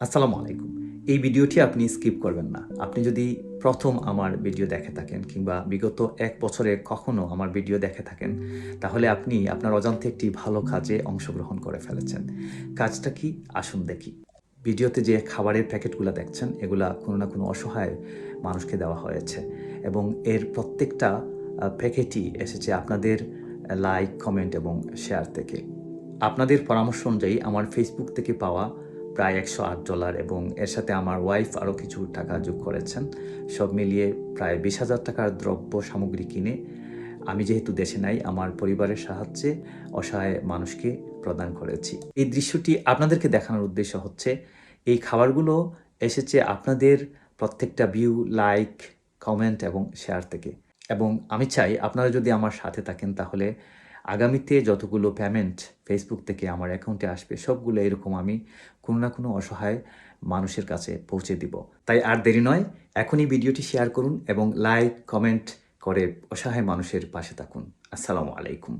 আসসালামু আলাইকুম। এই ভিডিওটি আপনি স্কিপ করবেন না। আপনি যদি প্রথম আমার ভিডিও দেখে থাকেন কিংবা বিগত ১ বছরে কখনো আমার ভিডিও দেখে থাকেন, তাহলে আপনি আপনার অজান্তে একটি ভালো কাজে অংশগ্রহণ করে ফেলেছেন। কাজটা কি? আসুন দেখি। ভিডিওতে যে খাবারের প্যাকেটগুলা দেখছেন, এগুলা কোনো না কোনো অসহায় মানুষকে দেওয়া হয়েছে এবং এর প্রত্যেকটা প্যাকেটই এসেছে আপনাদের লাইক, কমেন্ট এবং শেয়ার থেকে। আপনাদের পরামর্শ অনুযায়ী আমার ফেসবুক থেকে পাওয়া প্রায় $১০৮ এবং এর সাথে আমার ওয়াইফ আরও কিছু টাকা যোগ করেছেন। সব মিলিয়ে প্রায় ২০,০০০ টাকার দ্রব্য সামগ্রী কিনে আমি যেহেতু দেশে নাই, আমার পরিবারের সাহায্যে অসহায় মানুষকে প্রদান করেছি। এই দৃশ্যটি আপনাদেরকে দেখানোর উদ্দেশ্য হচ্ছে, এই খাবারগুলো এসেছে আপনাদের প্রত্যেকটা ভিউ, লাইক, কমেন্ট এবং শেয়ার থেকে। এবং আমি চাই আপনারা যদি আমার সাথে থাকেন, তাহলে আগামীতে যতগুলো পেমেন্ট ফেসবুক থেকে আমার অ্যাকাউন্টে আসবে, সবগুলো এরকম আমি কোনো না কোনো অসহায় মানুষের কাছে পৌঁছে দিব। তাই আর দেরি নয়, এখনই ভিডিওটি শেয়ার করুন এবং লাইক, কমেন্ট করে অসহায় মানুষের পাশে থাকুন। আসসালামু আলাইকুম।